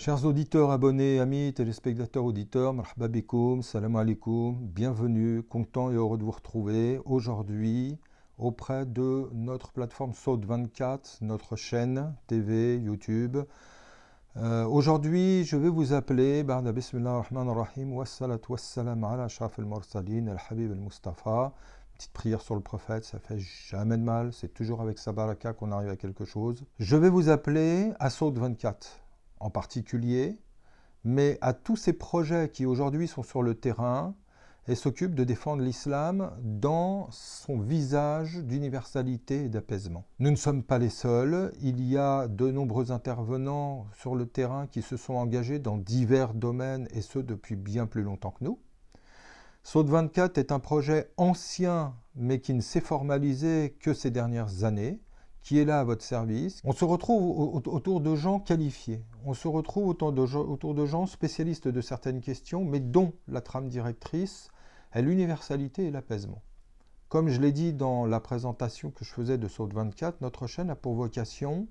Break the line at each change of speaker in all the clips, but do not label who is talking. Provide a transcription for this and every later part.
Chers auditeurs, abonnés, amis, téléspectateurs, auditeurs, marhaba bikoum, salam alaikum, bienvenue, content et heureux de vous retrouver aujourd'hui auprès de notre plateforme Saut24, notre chaîne TV, YouTube. Aujourd'hui, je vais vous appeler, Ba'da Bismillah ar-Rahman ar-Rahim, wassalatu wassalam ala ashraf al-Mursalin, al-Habib al-Mustafa. Petite prière sur le prophète, ça fait jamais de mal, c'est toujours avec sa baraka qu'on arrive à quelque chose. Je vais vous appeler à Saut24 en particulier, mais à tous ces projets qui aujourd'hui sont sur le terrain et s'occupent de défendre l'islam dans son visage d'universalité et d'apaisement. Nous ne sommes pas les seuls, il y a de nombreux intervenants sur le terrain qui se sont engagés dans divers domaines et ce depuis bien plus longtemps que nous. Saut24 est un projet ancien mais qui ne s'est formalisé que ces dernières années, qui est là à votre service. On se retrouve autour de gens qualifiés, on se retrouve autour de gens spécialistes de certaines questions, mais dont la trame directrice est l'universalité et l'apaisement. Comme je l'ai dit dans la présentation que je faisais de Saut24, notre chaîne a pour vocation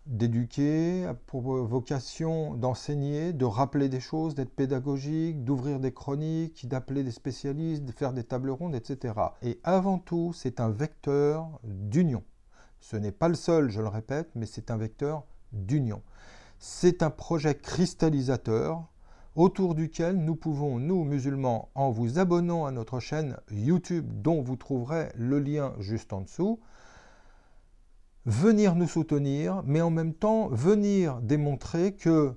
d'éduquer, a pour vocation d'enseigner, de rappeler des choses, d'être pédagogique, d'ouvrir des chroniques, d'appeler des spécialistes, de faire des tables rondes, etc. Et avant tout, c'est un vecteur d'union. Ce n'est pas le seul, je le répète, mais c'est un vecteur d'union. C'est un projet cristallisateur autour duquel nous pouvons, nous musulmans, en vous abonnant à notre chaîne YouTube, dont vous trouverez le lien juste en dessous, venir nous soutenir, mais en même temps venir démontrer que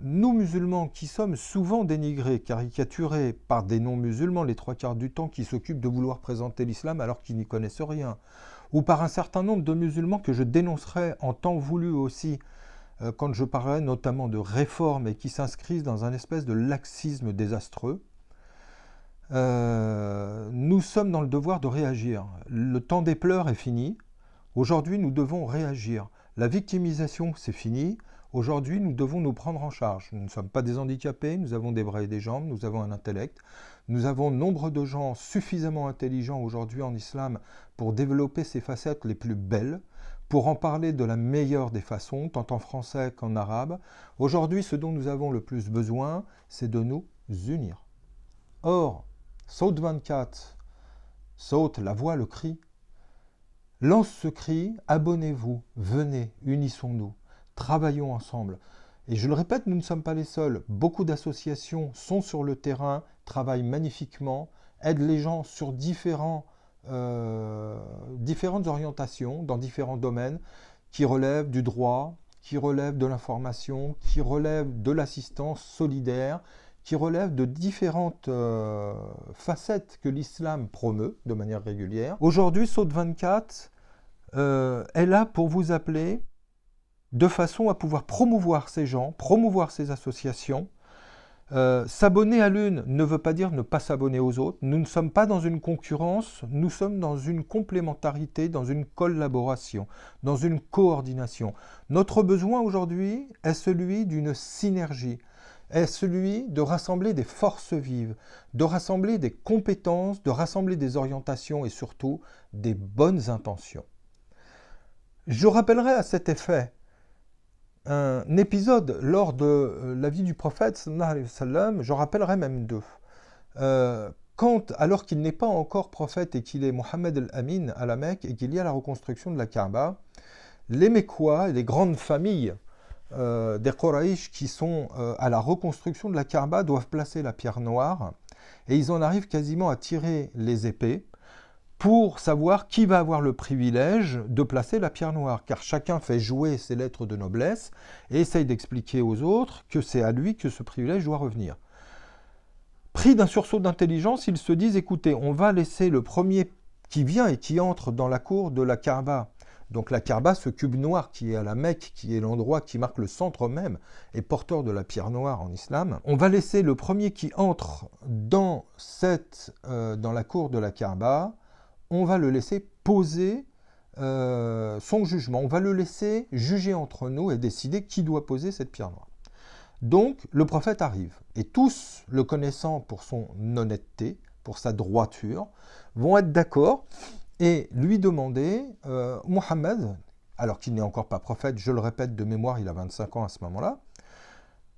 nous musulmans, qui sommes souvent dénigrés, caricaturés par des non-musulmans les trois quarts du temps, qui s'occupent de vouloir présenter l'islam alors qu'ils n'y connaissent rien, ou par un certain nombre de musulmans que je dénoncerai en temps voulu aussi, quand je parlerai notamment de réformes et qui s'inscrivent dans un espèce de laxisme désastreux, nous sommes dans le devoir de réagir. Le temps des pleurs est fini. Aujourd'hui, nous devons réagir. La victimisation, c'est fini. Aujourd'hui, nous devons nous prendre en charge. Nous ne sommes pas des handicapés, nous avons des bras et des jambes, nous avons un intellect. Nous avons nombre de gens suffisamment intelligents aujourd'hui en islam pour développer ces facettes les plus belles, pour en parler de la meilleure des façons, tant en français qu'en arabe. Aujourd'hui, ce dont nous avons le plus besoin, c'est de nous unir. Or, Saut24, Saut, la voix, le cri, lance ce cri, abonnez-vous, venez, unissons-nous, travaillons ensemble. Et je le répète, nous ne sommes pas les seuls. Beaucoup d'associations sont sur le terrain, travaillent magnifiquement, aident les gens sur différentes orientations, dans différents domaines, qui relèvent du droit, qui relèvent de l'information, qui relèvent de l'assistance solidaire, qui relèvent de différentes facettes que l'islam promeut de manière régulière. Aujourd'hui, Saut24 est là pour vous appeler de façon à pouvoir promouvoir ces gens, promouvoir ces associations. S'abonner à l'une ne veut pas dire ne pas s'abonner aux autres. Nous ne sommes pas dans une concurrence, nous sommes dans une complémentarité, dans une collaboration, dans une coordination. Notre besoin aujourd'hui est celui d'une synergie, est celui de rassembler des forces vives, de rassembler des compétences, de rassembler des orientations et surtout des bonnes intentions. Je rappellerai à cet effet un épisode lors de la vie du prophète, sallallahu alayhi wa sallam, j'en rappellerai même deux. Alors qu'il n'est pas encore prophète et qu'il est Mohammed al-Amin à la Mecque et qu'il y a la reconstruction de la Kaaba, les Mécois et les grandes familles des Quraysh qui sont à la reconstruction de la Kaaba doivent placer la pierre noire et ils en arrivent quasiment à tirer les épées pour savoir qui va avoir le privilège de placer la pierre noire, car chacun fait jouer ses lettres de noblesse et essaye d'expliquer aux autres que c'est à lui que ce privilège doit revenir. Pris d'un sursaut d'intelligence, ils se disent, écoutez, on va laisser le premier qui vient et qui entre dans la cour de la Kaaba. Donc la Kaaba, ce cube noir qui est à la Mecque, qui est l'endroit qui marque le centre même, et porteur de la pierre noire en islam. On va laisser le premier qui entre dans la cour de la Kaaba, on va le laisser poser son jugement. On va le laisser juger entre nous et décider qui doit poser cette pierre noire. Donc, le prophète arrive. Et tous, le connaissant pour son honnêteté, pour sa droiture, vont être d'accord et lui demander, Mohammed, alors qu'il n'est encore pas prophète, je le répète de mémoire, il a 25 ans à ce moment-là,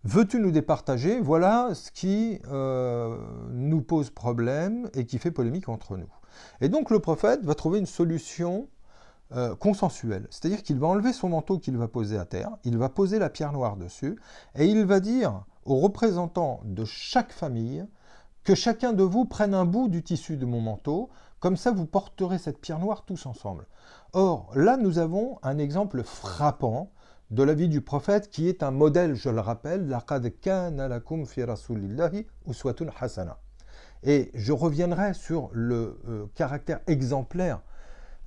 Veux-tu nous départager? Voilà ce qui nous pose problème et qui fait polémique entre nous. Et donc le prophète va trouver une solution consensuelle. C'est-à-dire qu'il va enlever son manteau qu'il va poser à terre, il va poser la pierre noire dessus, et il va dire aux représentants de chaque famille que chacun de vous prenne un bout du tissu de mon manteau, comme ça vous porterez cette pierre noire tous ensemble. Or, là nous avons un exemple frappant de la vie du prophète qui est un modèle, je le rappelle, laqad kana lakum fi rasulillahi uswatun hasana. Et je reviendrai sur le caractère exemplaire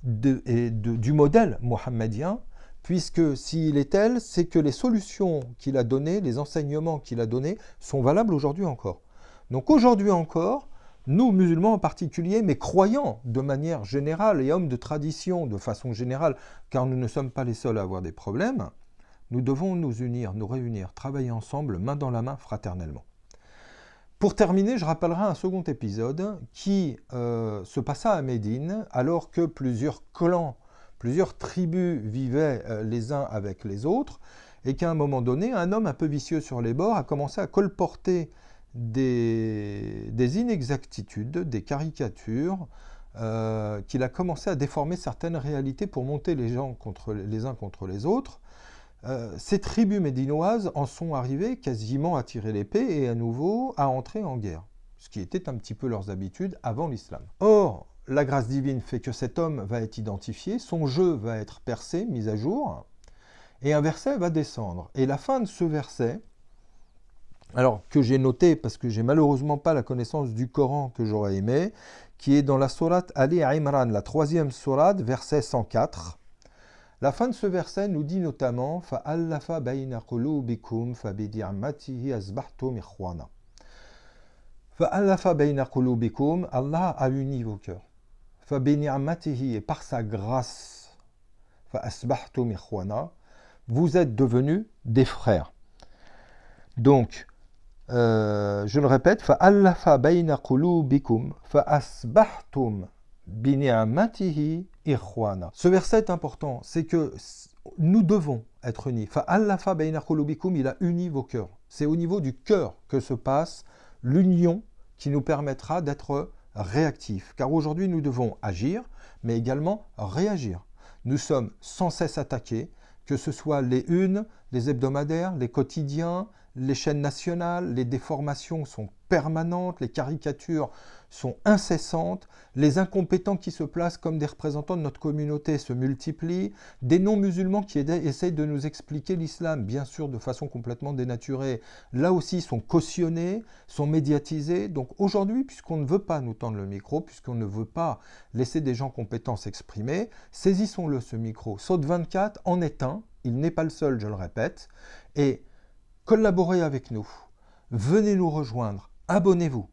du modèle mohammedien, puisque s'il est tel, c'est que les solutions qu'il a données, les enseignements qu'il a donnés, sont valables aujourd'hui encore. Donc aujourd'hui encore, nous musulmans en particulier, mais croyants de manière générale et hommes de tradition de façon générale, car nous ne sommes pas les seuls à avoir des problèmes, nous devons nous unir, nous réunir, travailler ensemble, main dans la main, fraternellement. Pour terminer, je rappellerai un second épisode qui se passa à Médine, alors que plusieurs clans, plusieurs tribus vivaient les uns avec les autres, et qu'à un moment donné, un homme un peu vicieux sur les bords a commencé à colporter des inexactitudes, des caricatures, qu'il a commencé à déformer certaines réalités pour monter les gens les uns contre les autres. Ces tribus médinoises en sont arrivées quasiment à tirer l'épée et à nouveau à entrer en guerre, ce qui était un petit peu leurs habitudes avant l'islam. Or, la grâce divine fait que cet homme va être identifié, son jeu va être percé, mis à jour, et un verset va descendre. Et la fin de ce verset, alors que j'ai noté parce que j'ai malheureusement pas la connaissance du Coran que j'aurais aimé, qui est dans la sourate Ali Imran, la 3e sourate, verset 104. La fin de ce verset nous dit notamment فَأَلَّفَ بَيْنَ قُلُوبِكُمْ فَبِنِعْمَتِهِ أَصْبَحْتُمْ إِخْوَانًا. فَأَلَّفَ بَيْنَ قُلُوبِكُمْ, Allah a uni vos cœurs. فَبِنِعْمَتِهِ, et par sa grâce, فَأَصْبَحْتُمْ إِخْوَانًا, vous êtes devenus des frères. Donc, je le répète, فَأَلَّفَ بَيْنَ قُلُوبِكُمْ فَأَصْبَحْتُمْ بِنِعْمَتِهِ إِخْوَانًا. Ce verset est important, c'est que nous devons être unis. فَأَلَّفَ بَيْنَ قُلُوبِكُمْ, il a uni vos cœurs. C'est au niveau du cœur que se passe l'union qui nous permettra d'être réactifs. Car aujourd'hui, nous devons agir, mais également réagir. Nous sommes sans cesse attaqués, que ce soit les unes, les hebdomadaires, les quotidiens, les chaînes nationales, les déformations sont permanentes, les caricatures sont incessantes, les incompétents qui se placent comme des représentants de notre communauté se multiplient, des non-musulmans qui essayent de nous expliquer l'islam, bien sûr de façon complètement dénaturée, là aussi sont cautionnés, sont médiatisés. Donc aujourd'hui, puisqu'on ne veut pas nous tendre le micro, puisqu'on ne veut pas laisser des gens compétents s'exprimer, saisissons-le ce micro. Saute 24 en est un, il n'est pas le seul, je le répète, et collaborez avec nous, venez nous rejoindre, abonnez-vous.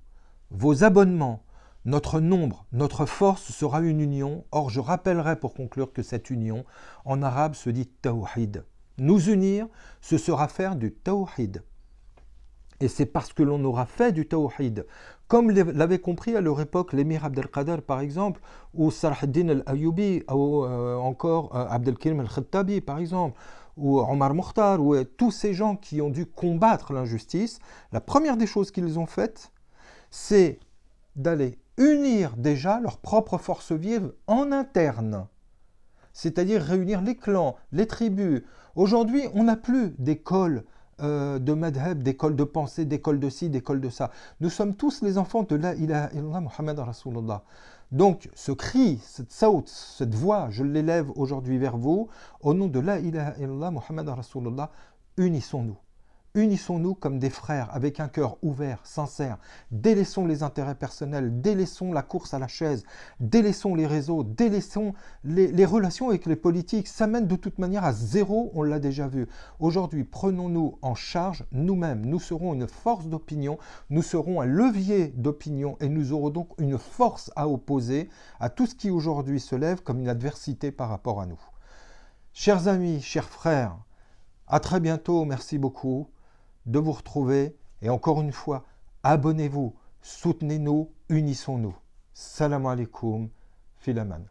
Vos abonnements, notre nombre, notre force sera une union. Or, je rappellerai pour conclure que cette union, en arabe, se dit tawhid. Nous unir, ce sera faire du tawhid. Et c'est parce que l'on aura fait du tawhid, comme l'avait compris à leur époque l'émir Abdelkader par exemple, ou Salah ad-Din al-Ayyubi, ou encore Abdelkarim al-Khattabi par exemple, ou Omar Mokhtar, ou tous ces gens qui ont dû combattre l'injustice, la première des choses qu'ils ont faites, c'est d'aller unir déjà leurs propres forces vives en interne. C'est-à-dire réunir les clans, les tribus. Aujourd'hui, on n'a plus d'école de madhab, d'école de pensée, d'école de ci, d'école de ça. Nous sommes tous les enfants de la ilaha illallah Muhammad Rasulullah. Donc ce cri, cette saut, cette voix, je l'élève aujourd'hui vers vous, au nom de la ilaha illallah Muhammad Rasulullah, unissons-nous. Unissons-nous comme des frères, avec un cœur ouvert, sincère. Délaissons les intérêts personnels, délaissons la course à la chaise, délaissons les réseaux, délaissons les relations avec les politiques. Ça mène de toute manière à zéro, on l'a déjà vu. Aujourd'hui, prenons-nous en charge nous-mêmes. Nous serons une force d'opinion, nous serons un levier d'opinion et nous aurons donc une force à opposer à tout ce qui aujourd'hui se lève comme une adversité par rapport à nous. Chers amis, chers frères, à très bientôt, merci beaucoup de vous retrouver, et encore une fois, abonnez-vous, soutenez-nous, unissons-nous. Salam alaikum, filaman.